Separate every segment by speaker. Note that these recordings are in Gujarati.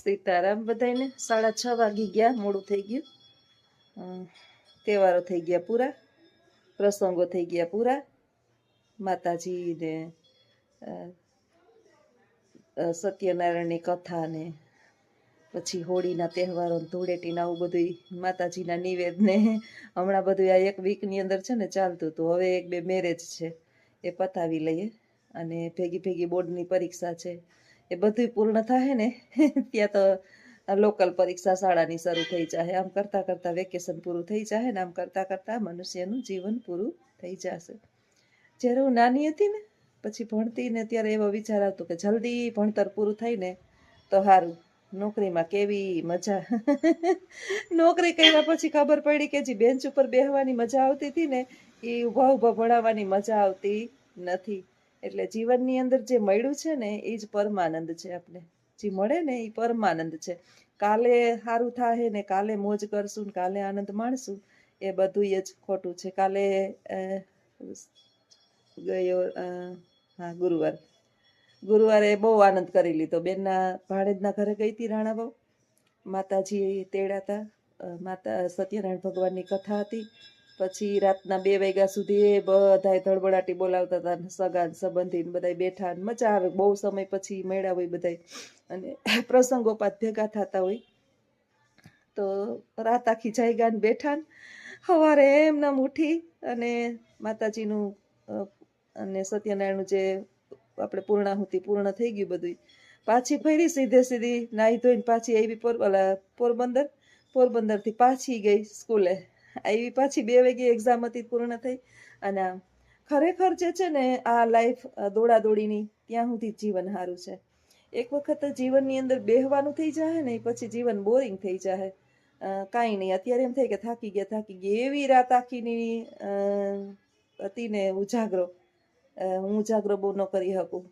Speaker 1: સીતારામ બધાને 6:30 વાગી ગયા, મોડું થઈ ગયું। તહેવારો થઈ ગયા પૂરા, પ્રસંગો થઈ ગયા પૂરા। માતાજી ને સત્યનારાયણની કથા ને પછી હોળીના તહેવારો, ધૂળેટીના આવું બધું માતાજીના નિવેદ ને હમણાં બધું આ એક વીકની અંદર છે ને ચાલતું હતું। હવે 1-2 મેરેજ છે એ પતાવી લઈએ અને ભેગી ભેગી બોર્ડની પરીક્ષા છે એ બધું પૂર્ણ થાય ને ત્યાં તો લોકલ પરીક્ષા શાળાની શરૂ થઈ જાય। આમ કરતાં કરતાં વેકેશન પૂરું થઈ જાય ને આમ કરતાં કરતાં મનુષ્યનું જીવન પૂરું થઈ જશે। જ્યારે હું નાની હતી ને પછી ભણતી ને ત્યારે એવો વિચાર આવતો કે જલ્દી ભણતર પૂરું થાય ને તો સારું, નોકરીમાં કેવી મજા। નોકરી કર્યા પછી ખબર પડી કે જે બેન્ચ ઉપર બેહવાની મજા આવતી હતી ને એ ઊભા ઊભા ભણાવવાની મજા આવતી નથી। એટલે જીવનની અંદર જે મળ્યું છે ને એ જ પરમાનંદ છે। આપણે જે મળે ને એ પરમાનંદ છે। કાલે સારું થાય ને કાલે મોજ કરશું ને કાલે આનંદ માણશું એ બધું જ ખોટું છે। કાલે ગયો ગુરુવારે બહુ આનંદ કરી લીધો। બેનના ભાણેજના ઘરે ગઈ હતી રાણાવાવ, માતાજી તેડાતા, માતા સત્યનારાયણ ભગવાનની કથા હતી। પછી રાતના 2 વાગ્યા સુધી બધાય ધડબડાટી બોલાવતા હતા, સગા સંબંધી બધા બેઠા, મજા આવે। બહુ સમય પછી મળ્યા હોય બધાય અને પ્રસંગોપાત ભેગા થતા હોય તો રાત આખી જાગ્યા ને બેઠા, સવારે એમનામ ઉઠી અને માતાજીનું અને સત્યનારાયણનું જે આપણે પૂર્ણાહુતિ પૂર્ણ થઈ ગયું બધું, પાછી ફરી સીધી નાહી ધોઈને પાછી આવી પોરબંદરથી પાછી ગઈ સ્કૂલે, આવી પાછી 2 વાગે એક્ઝામ હતી પૂર્ણ થઈ। અને ખરેખર જે છે ને આ લાઈફ દોડાદોડીની ત્યાં સુધી જીવન સારું છે। એક વખત જીવનની અંદર બેહવાનું થઈ જાય ને પછી જીવન બોરિંગ થઈ જાય। કાંઈ નહીં, અત્યારે એમ થાય કે થાકી ગયા એવી રાત આખીની હતી ને ઉજાગરો, હું ઉજાગરો બહુ ન કરી શકું,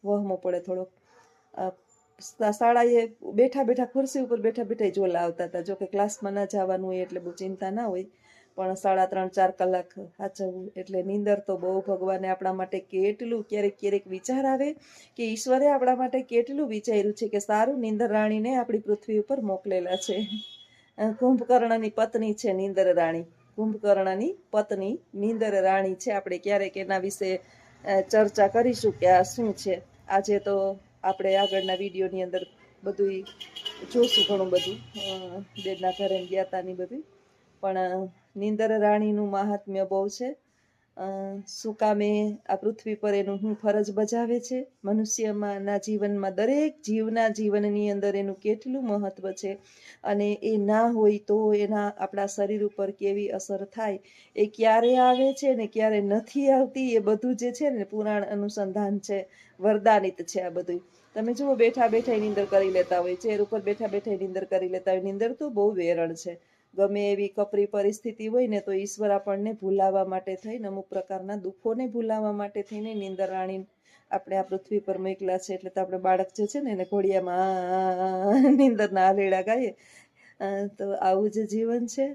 Speaker 1: વહમો પડે થોડોક। શાળાએ બેઠા બેઠા ખુરશી ઉપર બેઠા બેઠા ઝોલા આવતા હતા। જોકે ક્લાસમાં ના જવાનું હોય એટલે બહુ ચિંતા ના હોય, પણ 3.5-4 કલાક સાચવવું એટલે નીંદર તો બહુ, ભગવાને આપણા માટે કેટલું, ક્યારેક વિચાર આવે કે ઈશ્વરે આપણા માટે કેટલું વિચાર્યું છે કે સારું નીંદર રાણીને આપણી પૃથ્વી ઉપર મોકલેલા છે। કુંભકર્ણની પત્ની છે નીંદર રાણી, કુંભકર્ણની પત્ની નીંદર રાણી છે। આપણે ક્યારેક એના વિશે ચર્ચા કરીશું કે આ શું છે। આજે તો આપણે આગળના વિડીયોની અંદર બધું જોશું, ઘણું બધું બેનના ઘરે ગયા હતા ની બધું, પણ નીંદર રાણીનું મહાત્મ્ય બહુ છે। શું કામે આ પૃથ્વી પર એનું શું ફરજ બજાવે છે, મનુષ્યના જીવનમાં દરેક જીવના જીવનની અંદર એનું કેટલું મહત્વ છે અને એ ના હોય તો એના આપણા શરીર ઉપર કેવી અસર થાય, એ ક્યારે આવે છે ને ક્યારે નથી આવતી, એ બધું જે છે ને પુરાણ અનુસંધાન છે, વરદાનિત છે આ બધું। તમે જુઓ બેઠા બેઠા નીંદર કરી લેતા હોય, ચેર ઉપર બેઠા બેઠા નીંદર કરી લેતા હોય। નીંદર તો બહુ વેરણ છે। ગમે એવી કપરી પરિસ્થિતિ હોય ને તો ઈશ્વર આપણને ભૂલાવવા માટે થઈને, અમુક પ્રકારના દુઃખોને ભૂલાવવા માટે થઈને નીંદર રાણી આપણે આ પૃથ્વી પર મોકલા છે। એટલે તો આપણે બાળક જે છે ને એને ઘોડિયામાં નીંદરના આલેડા ગાઈએ। તો આવું જ જીવન છે।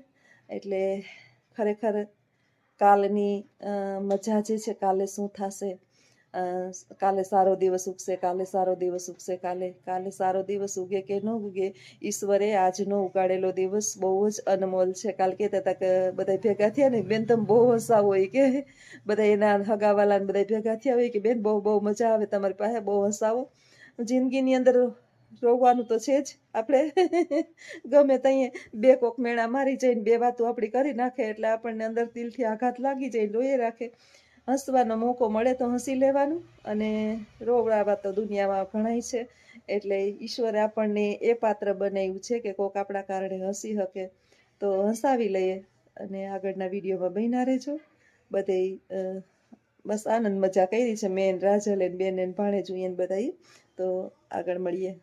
Speaker 1: એટલે ખરેખર કાલની મજા જે છે, કાલે શું થશે, કાલે સારો દિવસ ઉગશે, કાલે સારો દિવસ ઉગશે, કાલે સારો દિવસ ઉગે કે ન ઉગે, ઈશ્વરે આજનો ઉગાડેલો દિવસ બહુ જ અનમોલ છે। કાલ કહેતા હતા કે બધા ભેગા થયા ને, બેન તમે બહુ હસાવો હોય કે બધા એના હગાવાલા બધા ભેગા થયા હોય કે બેન બહુ મજા આવે તમારી પાસે, બહુ હસાવો। જિંદગીની અંદર રોવાનું તો છે જ, આપણે ગમે ત્યાં 2 કોક મેણા મારી જઈને 2 વાતો આપણી કરી નાખે એટલે આપણને અંદર દિલથી આઘાત લાગી જાય, લોહી રાખે। હસવાનો મોકો મળે તો હસી લેવાનું, અને રોવડાવા તો દુનિયામાં ઘણાય છે। એટલે ઈશ્વરે આપણને એ પાત્ર બનાવ્યું છે કે કોક આપણા કારણે હસી શકે તો હસાવી લઈએ। અને આગળના વિડીયોમાં બન્યા રહેજો। બધે બસ આનંદ મજા કરી છે મેન, રાજલ ને બેન ને ભાણે જોઈએ બધા। તો આગળ મળીએ।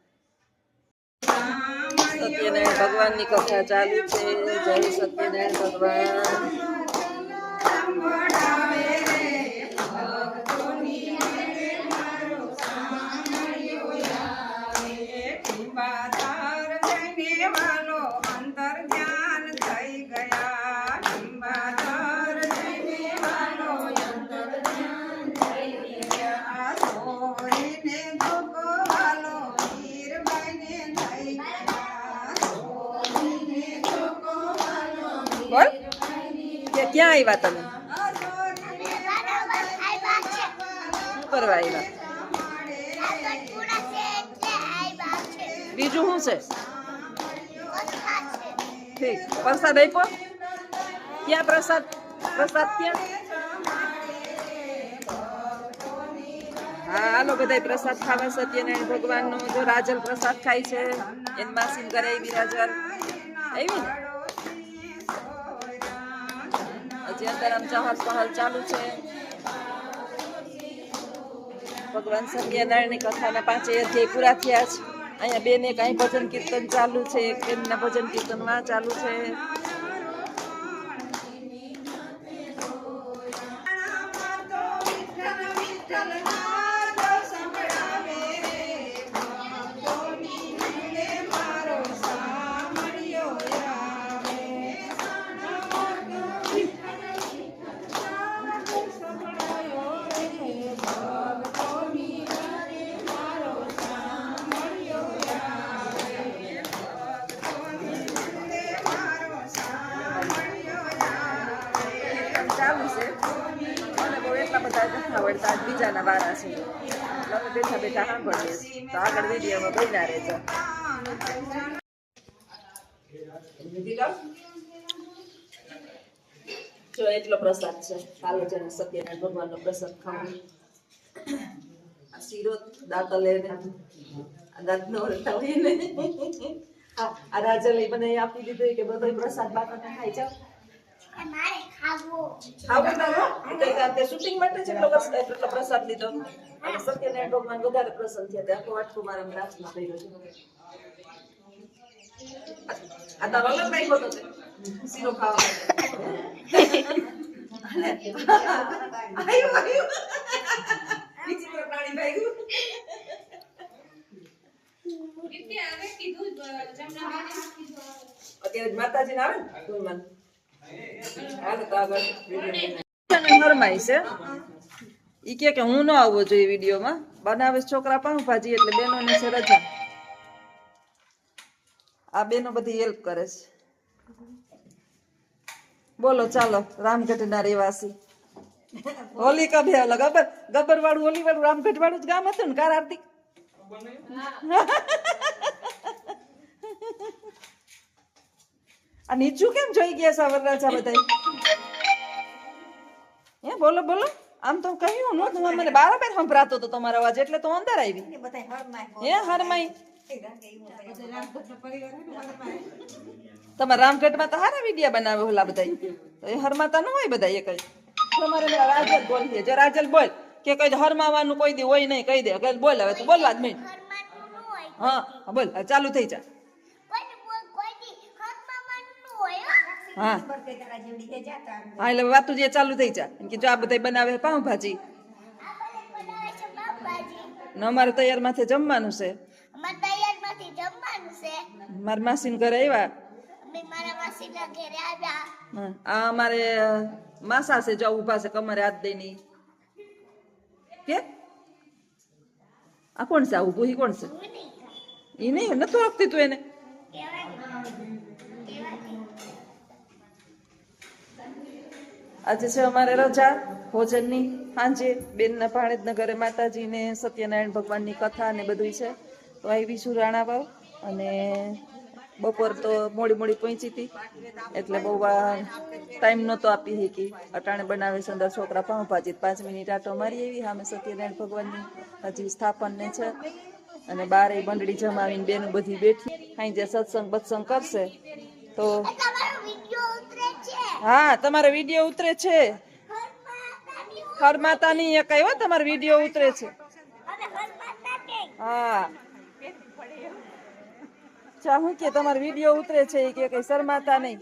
Speaker 1: સત્યનારાયણ ભગવાનની કથા ચાલુ છે। જય સત્યનારાયણ ભગવાન। ક્યાં આવ્યા તમે? શું કરવા આવ્યા? બીજું શું છે? ઠીક. પ્રસાદ આપ્યો? ક્યાં પ્રસાદ? પ્રસાદ ક્યાં? હા હાલો બધા પ્રસાદ ખાવા. સત્યનારાયણ ભગવાનનો જો રાજલ પ્રસાદ ખાય છે. એન માસીન ઘરે આવી રાજલ આવી ને હજી અંદર આમ ચહલ પહલ ચાલુ છે. ભગવાન સત્યનારાયણની કથાના 5 અધ્યાય પૂરા થયા છે. અહીંયા બેને કઈ ભજન કીર્તન ચાલુ છે. એમના ભજન કીર્તનમાં ચાલુ છે. ચાલુ છે અને બહુ એટલા બધા નથી આવડતા. બીજાના વારા છે અમે બેઠા બેઠા સાંભળીએ. તો આગળ વિડીયોમાં બન્યા રહેજો. જો એટલો પ્રસાદ છે. હાલો જેને સત્યનારાયણ ભગવાનનો પ્રસાદ ખાવો. આ શીરો દાંતલે દાંત નો રહેતા હોય ને આ રાજલે મને આપી દીધું કે બધો પ્રસાદ બાકા ખાઈ જાવ. શૂટિંગ માટે એટલો પ્રસાદ લીધો અને સત્યનારાયણ ભગવાન વધારે પ્રસન્ન થયા. આખો વાટકો મારા રાતમાં કર્યો છે. આ તારો અલગ નાખ્યો તો શીરો ખાવા વિચિત્ર પ્રાણી ભાઈ અત્યારે માતાજી આવે ને હરમાઈ છે. ઈ કે હું ન આવવો જોઈએ વિડીયોમાં. બનાવે છોકરા પાઉંભાજી એટલે બેનોને છે રજા. આ બેનો બધી હેલ્પ કરે છે. બોલો ચાલો રામગઢના રહેવાસી. હોલી કભે અલગ ગબ્બર વાળું હોલી વાળું રામગઢ વાળું જ ગામ હતું ને કાર આરતી. આ નીચું કેમ જોઈ ગયા સાવર રાજા બધા? હે બોલો બોલો. આમ તો કહ્યું નતું મને બરાબર સંભળાતો હતો તમારો અવાજ એટલે તો અંદર આવી. હે હરમાઈ તમારા રામગઢમાં તો હારા વિડિયા બનાવે ઓલા બધા. તો એ હરમાતા ન હોય બધા. એ કઈ તમારે રાજલ બોલીએ. જો રાજલ બોલ કે કઈ હરમાવાનું કોઈ દી હોય નહીં કહી દે. બોલ હવે તું બોલવા જ નહીં. હા બોલ ચાલુ થઈ જા. હા હા એટલે વાતું જે ચાલુ થઈ જા કે જો આ બધા બનાવે પાઉંભાજી ને અમારે તૈયાર માથે જમવાનું છે. મારા માસી ઘરે આવ્યા. આ અમારે માસા છે જો ઉભા છે કમરે હાથ દઈને. કે આ કોણ છે આવું ભૂહી કોણ છે? ઈ નહીં નતું રાખતી તું એને. આજે છે અમારે રજા ભોજનની. સાંજે બેનના ભાણેજના ઘરે માતાજીને સત્યનારાયણ ભગવાનની કથા ને બધું છે. તો આવી છું રાણાવાવ અને બપોર તો મોડી મોડી પહોંચી હતી એટલે બહુ ટાઈમ નહોતો આપી શકી. અટાણે બનાવે છે અંદર છોકરા પાઉંભાજી. 5 મિનિટ આટો મારી આવી. સામે સત્યનારાયણ ભગવાનની હજી સ્થાપન ને છે અને બારે બંડળી જમાવીને બેનું બધી બેઠી. અહીં જે સત્સંગ બત્સંગ કરશે તો હા તમારો વિડીયો ઉતરે છે. હર માતાની એક આવ્યો તમારો વિડીયો ઉતરે છે. હા ચા હું કે તમારો વિડીયો ઉતરે છે કે કઈ શરમાતા નહીં.